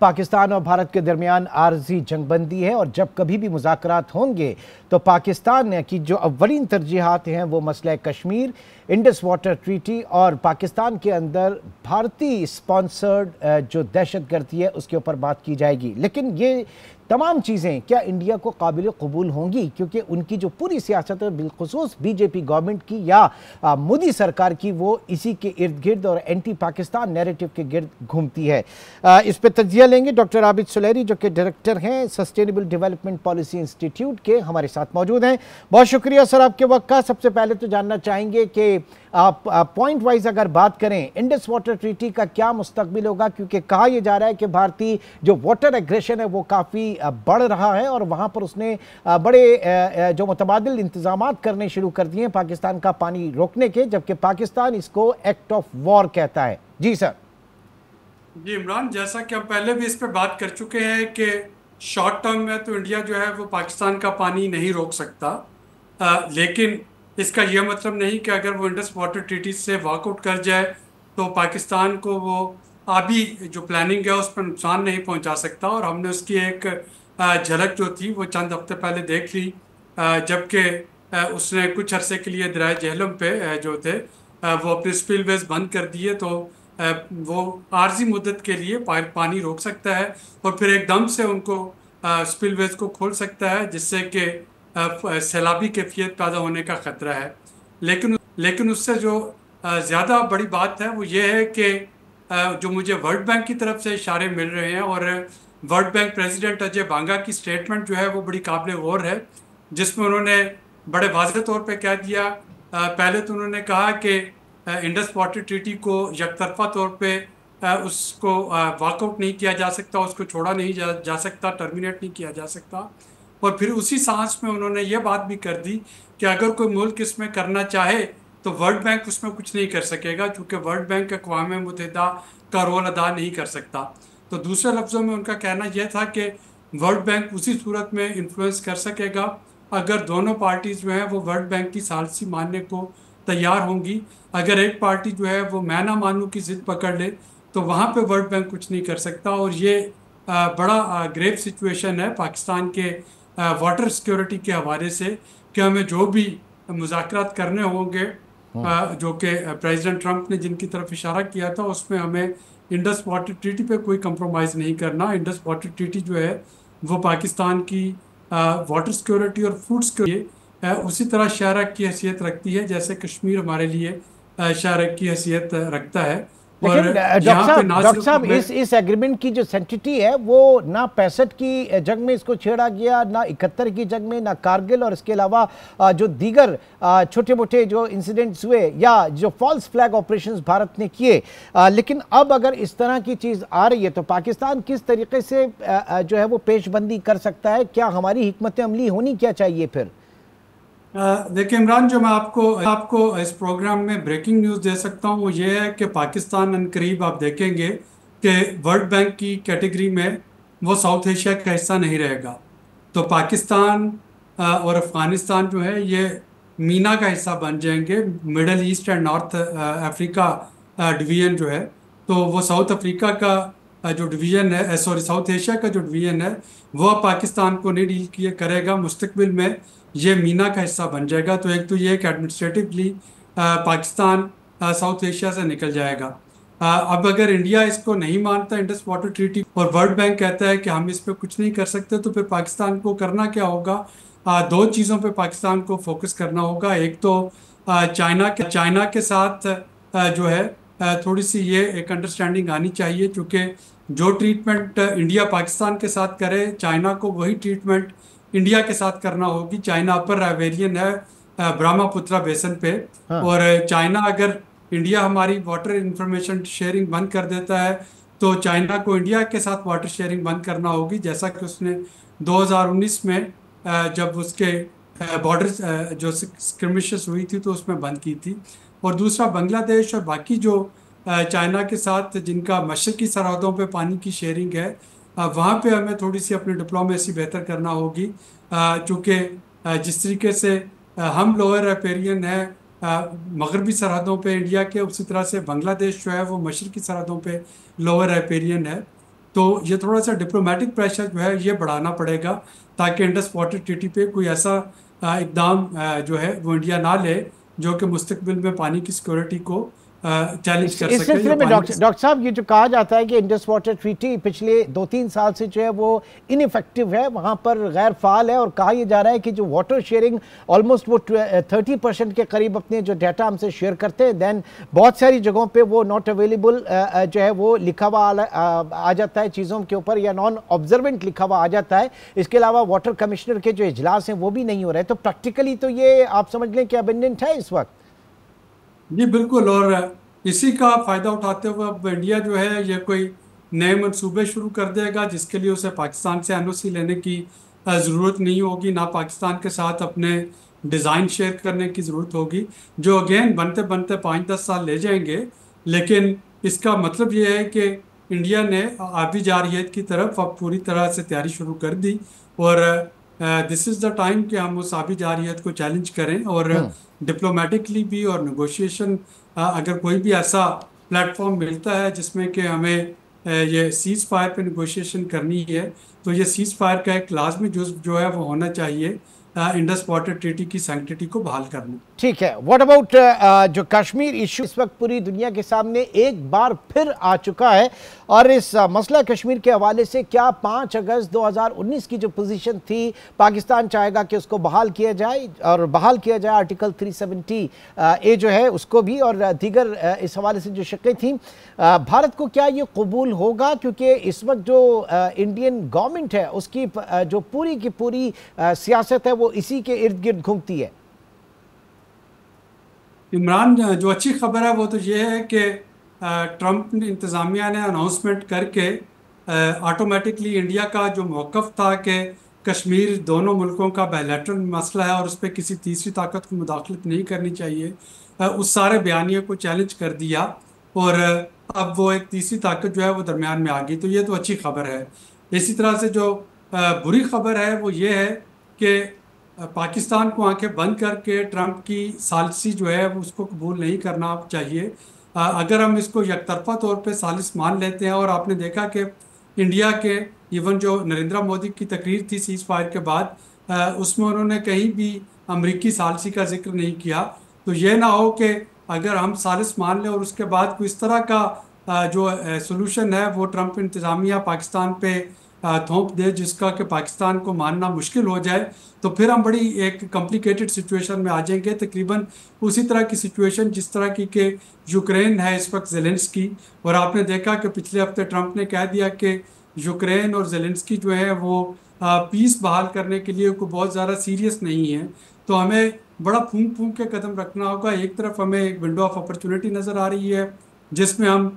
पाकिस्तान और भारत के दरमियान आरजी जंगबंदी है और जब कभी भी मुज़ाकरात होंगे तो पाकिस्तान की जो अव्वलीन तरजीहात हैं वो मसला कश्मीर, इंडस वाटर ट्रीटी और पाकिस्तान के अंदर भारतीय स्पॉन्सर्ड जो दहशतगर्दी है उसके ऊपर बात की जाएगी। लेकिन ये तमाम चीज़ें क्या इंडिया को काबिल कबूल होंगी, क्योंकि उनकी जो पूरी सियासत है बिलखुसूस बीजेपी गवर्नमेंट की या मोदी सरकार की वो इसी के इर्द गिर्द और एंटी पाकिस्तान नैरेटिव के गिर्द घूमती है। इस पर तज्जिया लेंगे डॉक्टर आबिद सुलेरी जो कि डायरेक्टर हैं सस्टेनेबल डेवलपमेंट पॉलिसी इंस्टीट्यूट के, हमारे साथ मौजूद हैं। बहुत शुक्रिया सर आपके वक्त का। सबसे पहले तो जानना चाहेंगे कि आप पॉइंट वाइज अगर बात करें इंडस वाटर ट्रीटी का क्या मुस्तकबिल होगा, क्योंकि कहा यह जा रहा है कि भारतीय जो वाटर एग्रेशन है वो काफ़ी बढ़ रहा है और वहां पर उसने बड़े जो मुतबादिल इंतजामात करने शुरू कर दिए हैं पाकिस्तान का पानी रोकने के, जबकि पाकिस्तान इसको एक्ट ऑफ वॉर कहता है। जी सर। जी इमरान, जैसा कि हम पहले भी इस पे बात कर चुके हैं कि शॉर्ट टर्म में तो इंडिया जो है वो पाकिस्तान का पानी नहीं रोक सकता, लेकिन इसका यह मतलब नहीं कि अगर वो इंडस वाटर ट्रीटी से वॉकआउट कर जाए तो पाकिस्तान को वो आबी जो प्लानिंग है उस पर नुकसान नहीं पहुंचा सकता। और हमने उसकी एक झलक जो थी वो चंद हफ्ते पहले देख ली, जबकि उसने कुछ अरसे के लिए दरिया झेलम पे जो थे वो अपने स्पिलवेज बंद कर दिए, तो वो आर्जी मुद्दत के लिए पानी रोक सकता है और फिर एकदम से उनको स्पिलवेज को खोल सकता है, जिससे कि सैलाबी कैफियत पैदा होने का खतरा है। लेकिन उससे जो ज़्यादा बड़ी बात है वो ये है कि जो मुझे वर्ल्ड बैंक की तरफ से इशारे मिल रहे हैं और वर्ल्ड बैंक प्रेसिडेंट अजय बांगा की स्टेटमेंट जो है वो बड़ी काबिल गौर है, जिसमें उन्होंने बड़े वाज़ेह तौर पे कह दिया। पहले तो उन्होंने कहा कि इंडस वाटर ट्रीटी को यकतरफा तौर पे उसको वॉकआउट नहीं किया जा सकता, उसको छोड़ा नहीं जा सकता, टर्मिनेट नहीं किया जा सकता। और फिर उसी सांस में उन्होंने ये बात भी कर दी कि अगर कोई मुल्क इसमें करना चाहे तो वर्ल्ड बैंक उसमें कुछ नहीं कर सकेगा, क्योंकि वर्ल्ड बैंक अक़वाम मुत्तहिदा का रोल अदा नहीं कर सकता। तो दूसरे लफ्ज़ों में उनका कहना यह था कि वर्ल्ड बैंक उसी सूरत में इन्फ्लुएंस कर सकेगा अगर दोनों पार्टीज जो हैं वो वर्ल्ड बैंक की सालिसी मानने को तैयार होंगी। अगर एक पार्टी जो है वो मैं ना मानूं की जिद पकड़ ले तो वहाँ पे वर्ल्ड बैंक कुछ नहीं कर सकता। और ये बड़ा ग्रेव सिचुएशन है पाकिस्तान के वाटर सिक्योरिटी के हवाले से कि हमें जो भी मुज़ाकरात करने होंगे, जो कि प्रेसिडेंट ट्रंप ने जिनकी तरफ इशारा किया था, उसमें हमें इंडस वाटर ट्रीटी पे कोई कंप्रोमाइज़ नहीं करना। इंडस वाटर ट्रीटी जो है वो पाकिस्तान की वाटर सिक्योरिटी और फूड सिक्योरिटी उसी तरह शाहरग की हैसियत रखती है जैसे कश्मीर हमारे लिए शाहरग की हैसियत रखता है। लेकिन डॉक्टर साहब इस एग्रीमेंट की जो सेंटिटी है वो ना 65 की जंग में इसको छेड़ा गया, ना 71 की जंग में, ना कारगिल, और इसके अलावा जो दीगर छोटे मोटे जो इंसिडेंट्स हुए या जो फॉल्स फ्लैग ऑपरेशंस भारत ने किए। लेकिन अब अगर इस तरह की चीज़ आ रही है तो पाकिस्तान किस तरीके से जो है वो पेशबंदी कर सकता है? क्या हमारी हिकमत अमली होनी क्या चाहिए फिर? देखिए इमरान, जो मैं आपको इस प्रोग्राम में ब्रेकिंग न्यूज़ दे सकता हूँ वो ये है कि पाकिस्तान अनकरीब आप देखेंगे कि वर्ल्ड बैंक की कैटेगरी में वो साउथ एशिया का हिस्सा नहीं रहेगा। तो पाकिस्तान और अफ़गानिस्तान जो है ये मीना का हिस्सा बन जाएंगे, middle east and north Africa division जो है। तो वो साउथ अफ्रीका का जो डिवीज़न है, सॉरी साउथ एशिया का जो डिवीज़न है वो अब पाकिस्तान को नहीं डील किया करेगा, मुस्तकबिल में ये मीना का हिस्सा बन जाएगा। तो एक तो ये कि एडमिनिस्ट्रेटिवली पाकिस्तान साउथ एशिया से निकल जाएगा। अब अगर इंडिया इसको नहीं मानता इंडस वाटर ट्रीटी और वर्ल्ड बैंक कहता है कि हम इस पर कुछ नहीं कर सकते, तो फिर पाकिस्तान को करना क्या होगा? दो चीज़ों पे पाकिस्तान को फोकस करना होगा। एक तो चाइना के साथ जो है थोड़ी सी ये एक अंडरस्टैंडिंग आनी चाहिए, क्योंकि जो ट्रीटमेंट इंडिया पाकिस्तान के साथ करे चाइना को वही ट्रीटमेंट इंडिया के साथ करना होगी। चाइना अपर राइवेरियन है ब्रह्मपुत्रा बेसन पे, हाँ। और चाइना अगर इंडिया हमारी वाटर इंफॉर्मेशन शेयरिंग बंद कर देता है तो चाइना को इंडिया के साथ वाटर शेयरिंग बंद करना होगी, जैसा कि उसने 2019 में जब उसके बॉर्डर जो स्क्रिमिशेस हुई थी तो उसमें बंद की थी। और दूसरा बांग्लादेश और बाकी जो चाइना के साथ जिनका मशरकी सरहदों पे पानी की शेयरिंग है, वहाँ पे हमें थोड़ी सी अपनी डिप्लोमेसी बेहतर करना होगी, चूँकि जिस तरीके से हम लोअर राइपेरियन है मगरबी सरहदों पे इंडिया के, उसी तरह से बांग्लादेश जो है वो मशरकी सरहदों पे लोअर राइपेरियन है। तो ये थोड़ा सा डिप्लोमेटिक प्रेशर जो है ये बढ़ाना पड़ेगा, ताकि इंडस वाटर ट्रीटी पे कोई ऐसा इकदाम जो है वो इंडिया ना ले जो कि मुस्तकबिल में पानी की सिक्योरिटी को चैलेंज कर इस सके या सिलसिले में पानी की। डॉक्टर साहब, ये जो कहा जाता है कि इंडस वाटर ट्रीटी पिछले 2-3 साल से जो है वो इनइफेक्टिव है, वहां पर गैर फाल है, और कहा यह जा रहा है कि जो वाटर शेयरिंग ऑलमोस्ट वो 30% के करीब अपने जो डाटा हमसे शेयर करते हैं, देन बहुत सारी जगहों पे वो नॉट अवेलेबल जो है वो लिखा हुआ आ जाता है चीज़ों के ऊपर, या नॉन ऑब्जर्वेंट लिखा हुआ आ जाता है। इसके अलावा वाटर कमिश्नर के जो इजलास हैं वो भी नहीं हो रहे, तो प्रैक्टिकली तो ये आप समझ लें कि अबेंडेंट है इस वक्त। जी बिल्कुल। और इसी का फायदा उठाते हुए अब इंडिया जो है ये कोई नए मंसूबे शुरू कर देगा जिसके लिए उसे पाकिस्तान से एनओसी लेने की ज़रूरत नहीं होगी, ना पाकिस्तान के साथ अपने डिज़ाइन शेयर करने की ज़रूरत होगी, जो अगेन बनते बनते 5-10 साल ले जाएंगे। लेकिन इसका मतलब ये है कि इंडिया ने आबी जारहियत की तरफ अब पूरी तरह से तैयारी शुरू कर दी, और दिस इज़ द टाइम कि हम उस आबी जारहियत को चैलेंज करें, और डिप्लोमेटिकली भी, और नेगोशिएशन अगर कोई भी ऐसा प्लेटफॉर्म मिलता है जिसमें कि हमें ये सीज फायर पे नेगोशिएशन करनी है, तो ये सीज फायर का एक लाजमी जुज़ जो है वो होना चाहिए इंडस वाटर ट्रीटी की सैंक्टिटी को बहाल करना। ठीक है, व्हाट अबाउट जो कश्मीर इशू इस वक्त पूरी दुनिया के सामने एक बार फिर आ चुका है, और इस मसला कश्मीर के हवाले से क्या 5 अगस्त 2019 की जो पोजीशन थी, पाकिस्तान चाहेगा कि उसको बहाल किया जाए, और बहाल किया जाए आर्टिकल 370 ए जो है उसको भी, और दीगर इस हवाले से जो शक्लें थी, भारत को क्या ये कबूल होगा? क्योंकि इस वक्त जो इंडियन गवर्नमेंट है उसकी जो पूरी की पूरी सियासत है वो इसी के इर्द गिर्द घूमती है। इमरान, जो अच्छी खबर है वो तो ये है कि ट्रंप इंतज़ामिया ने अनाउंसमेंट करके ऑटोमेटिकली इंडिया का जो मौक़िफ़ था कि कश्मीर दोनों मुल्कों का बायलैटरल मसला है और उस पर किसी तीसरी ताकत को मुदाखलत नहीं करनी चाहिए, उस सारे बयानिए को चैलेंज कर दिया, और अब वो एक तीसरी ताकत जो है वो दरमियान में आ गई। तो ये तो अच्छी खबर है। इसी तरह से जो बुरी खबर है वो ये है कि पाकिस्तान को आंखें बंद करके ट्रंप की सालिसी जो है वो उसको कबूल नहीं करना चाहिए। अगर हम इसको यकतरफा तौर पे सालिस मान लेते हैं, और आपने देखा कि इंडिया के इवन जो नरेंद्र मोदी की तकरीर थी सीज फायर के बाद, उसमें उन्होंने कहीं भी अमरीकी सालिसी का जिक्र नहीं किया। तो ये ना हो कि अगर हम सालिस मान लें और उसके बाद कोई इस तरह का जो सोल्यूशन है वो ट्रंप इंतज़ामिया पाकिस्तान पे थोप दे जिसका कि पाकिस्तान को मानना मुश्किल हो जाए, तो फिर हम बड़ी एक कॉम्प्लिकेटेड सिचुएशन में आ जाएंगे, तकरीबन उसी तरह की सिचुएशन जिस तरह की कि यूक्रेन है इस वक्त ज़ेलेंस्की। और आपने देखा कि पिछले हफ्ते ट्रंप ने कह दिया कि यूक्रेन और ज़ेलेंस्की जो है वो पीस बहाल करने के लिए कोई बहुत ज़्यादा सीरियस नहीं है। तो हमें बड़ा फूंक फूंक के कदम रखना होगा। एक तरफ हमें एक विंडो ऑफ अपॉर्चुनिटी नज़र आ रही है जिसमें हम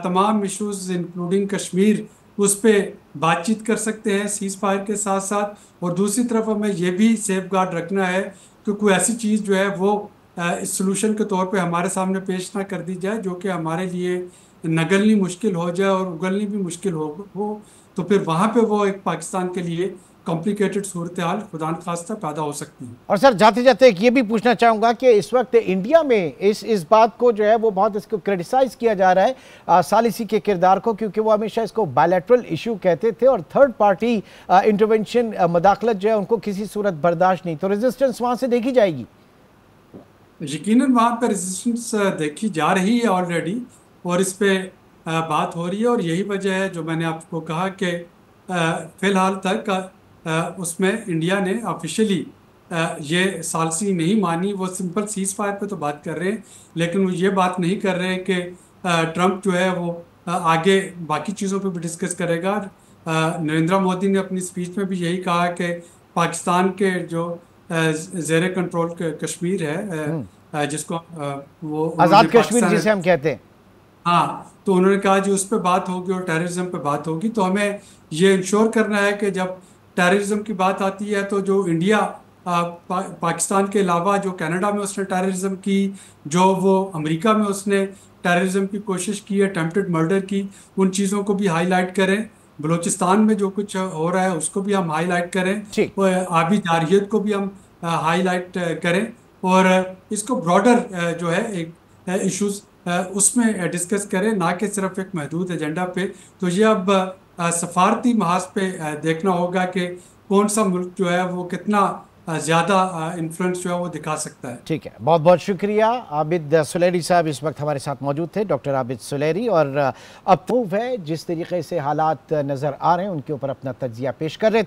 तमाम इशूज़ इंक्लूडिंग कश्मीर उस पर बातचीत कर सकते हैं सीज फायर के साथ साथ, और दूसरी तरफ हमें यह भी सेफ गार्ड रखना है कि कोई ऐसी चीज़ जो है वो इस सोल्यूशन के तौर पे हमारे सामने पेश ना कर दी जाए जो कि हमारे लिए नगलनी मुश्किल हो जाए और उगलनी भी मुश्किल हो। तो फिर वहाँ पे वो एक पाकिस्तान के लिए कॉम्प्लिकेटेड सूरत हाल खुदा न खास्ता पैदा हो सकती है। और सर जाते जाते एक ये भी पूछना चाहूँगा कि इस वक्त इंडिया में इस बात को जो है वो बहुत इसको क्रिटिसाइज किया जा रहा है सालिसी के किरदार को, क्योंकि वो हमेशा इसको बायलैटरल इशू कहते थे और थर्ड पार्टी इंटरवेंशन मदाखलत जो है उनको किसी सूरत बर्दाश्त नहीं, तो रेजिस्टेंस वहाँ से देखी जाएगी? यकीनन वहाँ पर रेजिस्टेंस देखी जा रही है ऑलरेडी, और इस पे बात हो रही है, और यही वजह है जो मैंने आपको कहा कि फ़िलहाल तक उसमें इंडिया ने ऑफिशियली ये सालसी नहीं मानी। वो सिंपल सीज फायर पे तो बात कर रहे हैं, लेकिन वो ये बात नहीं कर रहे हैं कि ट्रंप जो है वो आगे बाकी चीज़ों पे भी डिस्कस करेगा। नरेंद्र मोदी ने अपनी स्पीच में भी यही कहा कि पाकिस्तान के जो ज़ेरे कंट्रोल कश्मीर है जिसको वो आज़ाद कश्मीर जिसे हम कहते हैं, हाँ, तो उन्होंने कहा जी उस पर बात होगी और टेररिज्म पे बात होगी। तो हमें ये इंश्योर करना है कि जब टेररिज्म की बात आती है तो जो इंडिया पाकिस्तान के अलावा जो कनाडा में उसने टेररिज्म की, जो वो अमेरिका में उसने टेररिज्म की कोशिश की, अटेम्प्टेड मर्डर की, उन चीज़ों को भी हाईलाइट करें। बलूचिस्तान में जो कुछ हो रहा है उसको भी हम हाईलाइट करें, और आबी जारहियत को भी हम हाईलाइट करें, और इसको ब्रॉडर जो है एक इश्यूज उसमें डिस्कस करें, ना कि सिर्फ एक महदूद एजेंडा पे। तो ये अब सफारती महाज पे देखना होगा कि कौन सा मुल्क जो है वो कितना ज़्यादा इन्फ्लुएंस जो है वो दिखा सकता है। ठीक है, बहुत बहुत शुक्रिया। आबिद सुलेरी साहब इस वक्त हमारे साथ मौजूद थे, डॉक्टर आबिद सुलेरी, और अब प्रूफ है जिस तरीके से हालात नज़र आ रहे हैं उनके ऊपर अपना तज्जिया पेश कर रहे थे।